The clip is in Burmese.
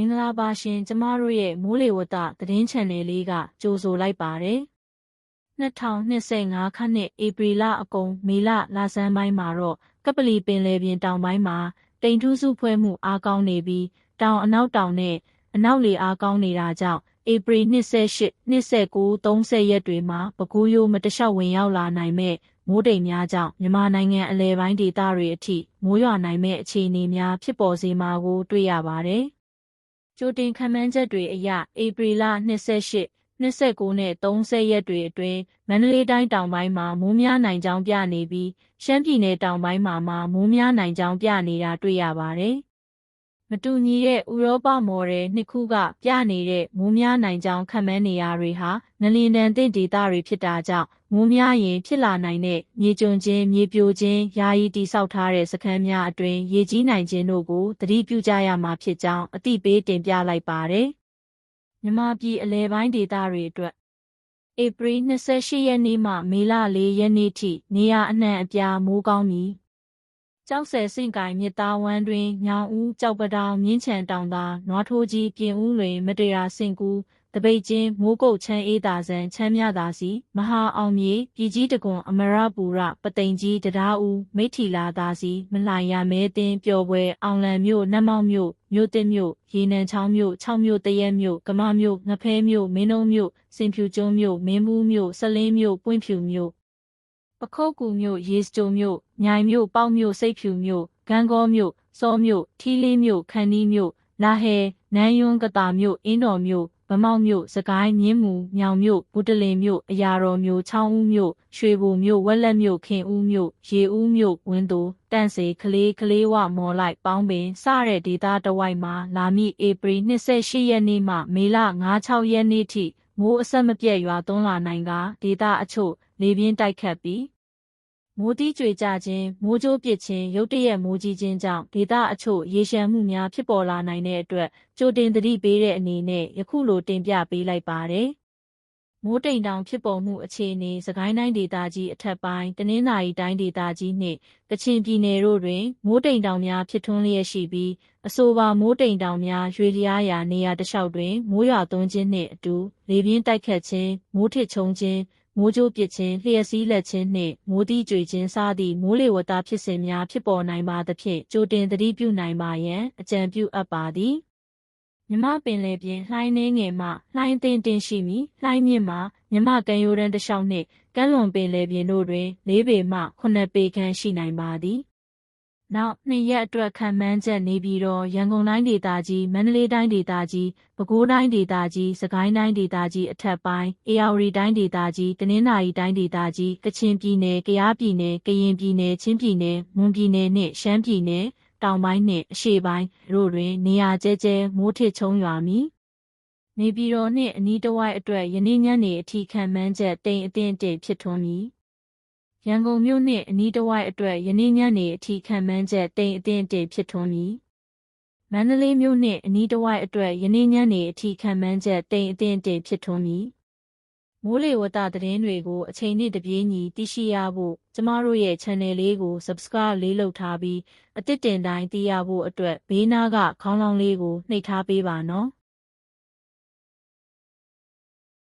င်္ဂလာပါရှင်ကျမတို့ရဲ့မိုးလေဝသသတင်းချန်နယ်လေးကကြိုဆိုလိုက်ပါတယ်2025ခုနှစ်ဧပြီလအကုန်မေလလဆန်းပိုင်းမှာတော့ကပလီပင်လယ်ပြင်တောင်ပိုင်းမှာတိမ်ထူးစုဖွဲ့မှုအားကောင်းနေပြီးတောင်အနောက်တောင်နဲ့အနောက်လေအားကောင်းနေတာကြောင့်ဧပြီ28 29 30ရက်တွေမှာပဲခူးရိုးမတလျှောက်ဝင်ရောက်လာနိုင်မဲ့မိုးတိမ်များကြောင့်မြန်မာနိုင်ငံအလယ်ပိုင်းဒေသတွေအထိမိုးရွာနိုင်မဲ့အခြေအနေများဖြစ်ပေါ်စေမှာကိုတွေ့ရပါတယ်။ကြိုတင်ခန့်မှန်းချက်တွေအရဧပြီလ28 29နဲ့30ရက်တွေအတွင်းမန္တလေးတိုင်းတောင်ပိုင်းမှာမိုးများနိုင်ကြောင်းပြနေပြီးရှမ်းပြည်နယ်တောင်ပိုင်းမှာမိုးများနိုင်ကြောင်းပြနေတာတွေ့ရပါတယ်။မတူညီတဲ့ဥရောပမော်ဒယ်နှစ်ခုကပြနေတဲ့မိုးများနိုင်ကြောင်းခန့်မှန်းနေရာတွေဟာနလင်တန်သင့်ဒေသတွေဖြစ်တာကြောင့်မိုးများရင်ဖြစ်လာနိုင်တဲ့မြေကျွံခြင်းမြေပြိုခြင်းယာယီတိဆောက်ထားတဲ့စခန်းများအတွင်းရေကြီးနိုင်ခြင်းတို့ကိုသတိပြုကြရမှာဖြစ်ကြောင်းအသိပေးတင်ပြလိုက်ပါတယ်။မြန်မာပြည်အလဲပိုင်းဒေသတွေအတွက်ဧပြီ28ရက်နေ့မှမေလ4ရက်နေ့ထိနေရာအနှံ့အပြားမိုးကောင်းမည်ကျောက်ဆယ်စင့်ကိုင်မြစ်သားဝမ်းတွင်ညောင်ဦးကြောက်ပတောင်မြင်းချံတောင်သာနွားထိုးကြီးပြင်ဦးလွင်မတရာစင်ကူတပိတ်ချင်းမိုးကုတ်ချမ်းအေးသာဆန်ချမ်းမြသာစီမဟာအောင်မြေပြည်ကြီးတကွန်အမရပူရပသိမ်ကြီးတရားဦးမိထီလာသာစီမလှိုင်ရမဲတင်းပျော်ပွဲအောင်လံမြို့နတ်မောက်မြို့မြို့တစ်မြို့ရေနံချောင်းမြို့6မြို့တရက်မြို့ကမမြို့ငဖဲမြို့မင်းတုံးမြို့စင်ဖြူကျွန်းမြို့မင်းဘူးမြို့စလင်းမြို့ပွင့်ဖြူမြို့ပခုတ်ကူမြို့ရေစကြိုမြို့မြိုင်မြို့ပေါက်မြို့စိတ်ဖြူမြို့ဂန်းကောမြို့စောမြို့ထီးလင်းမြို့ခန်းနီးမြို့လာဟဲနန်းယွန်းကတာမြို့အင်းတော်မြို့ဗမောက်မြို့စကိုင်းမြင်းမူမြောင်မြို့ဘူတလင်မြို့အရာတော်မြို့ချောင်းဦးမြို့ရွှေဘိုမြို့ဝက်လက်မြို့ခင်ဦးမြို့ရေဦးမြို့ဝင်းသူတန့်စေကလေးဝမော်လိုက်ပေါင်းပင်စတဲ့ဒေသတဝိုက်မှာလာမည့်ဧပြီ28ရက်နေ့မှမေလ9-6ရက်နေ့ထိမိုးအဆက်မပြတ်ရွာသွန်းလာနိုင်ကဒေသအချို့လေပြင်းတိုက်ခတ်ပြီးမိုးတီးကြွေကျခြင်းမိုးကြိုးပစ်ခြင်းရုတ်တရက်မိုးကြီးခြင်းကြောင့်ဒေသအချို့ရေရှမ်းမှုများဖြစ်ပေါ်လာနိုင်တဲ့အတွက်ကြိုတင်သတိပေးတဲ့အနေနဲ့ယခုလိုတင်ပြပေးလိုက်ပါတယ်။မိုးတိမ်တောင်ဖြစ်ပေါ်မှုအခြေအနေစကိုင်းတိုင်းဒေသကြီးအထက်ပိုင်းတနင်္သာရီတိုင်းဒေသကြီးနှင့်ကချင်ပြည်နယ်တို့တွင်မိုးတိမ်တောင်များဖြစ်ထွန်းလျက်ရှိပြီးအဆိုပါမိုးတိမ်တောင်များရွေလျားရာနေရာတစ်လျှောက်တွင်မိုးရွာသွန်းခြင်းနှင့်အတူလေပြင်းတိုက်ခတ်ခြင်းမိုးထစ်ချုံခြင်းမိုးကြိုးပစ်ခြင်းလျှက်စီးလက်ခြင်းနှင့်မိုးတီးကြွေခြင်းစသည့်မိုးလေဝသဖြစ်စဉ်များဖြစ်ပေါ်နိုင်ပါသဖြင့်ကြိုတင်သတိပြုနိုင်ပါရန်အကြံပြုအပ်ပါသည်မြမပင်လယ်ပြင်လှိုင်းနှင်းငယ်မှလှိုင်းတင်တင်ရှိမီလှိုင်းမြင့်မှမြမကမ်းရိုးတန်းတစ်လျှောက်နှင့်ကမ်းလွန်ပင်လယ်ပြင်တို့တွင်4ပေမှ9ပေခန့်ရှိနိုင်ပါသည်နောက်2ရက်အတွက်ခန့်မှန်းချက်နေပြီးတော့ရန်ကုန်တိုင်းဒေသကြီးမန္တလေးတိုင်းဒေသကြီးပဲခူးတိုင်းဒေသကြီးစကိုင်းတိုင်းဒေသကြီးအထက်ပိုင်းဧရာဝတီတိုင်းဒေသကြီးတနင်္သာရီတိုင်းဒေသကြီးကချင်ပြည်နယ်ကယားပြည်နယ်ကရင်ပြည်နယ်ချင်းပြည်နယ်မွန်ပြည်နယ်နှင့်ရှမ်းပြည်နယ်တောင်ပိုင်းနှင့်အရှေ့ပိုင်းတို့တွင်နေရာကျဲကျဲမိုးထစ်ချုံရွာမည်နေပြည်တော်နှင့်အနီးတစ်ဝိုက်အတွက်ယနေ့ညနေအထိခန့်မှန်းချက်တိမ်အသင့်တစ်ဖြစ်ထွန်းမည်ရန်ကုန်မြို့နှင့်အနီးတစ်ဝိုက်အတွက်ယနေ့ညနေအထိခန့်မှန်းချက်တိမ်အသင့်တစ်ဖြစ်ထွန်းမည်မန္တလေးမြို့နှင့်အနီးတစ်ဝိုက်အတွက်ယနေ့ညနေအထိခန့်မှန်းချက်တိမ်အသင့်တစ်ဖြစ်ထွန်းမည်မိုးလေဝသသတင်းတွေကိုအချိန်နဲ့တပြေးညီသိရှိရဖို့ကျမတို့ရဲ့ channel လေးကို subscribe လေးလုပ်ထားပြီးအသစ်တင်တိုင်းသိရဖို့အတွက်ဘေးနားကခေါင်းလောင်းလေးကိုနှိပ်ထားပေးပါနော်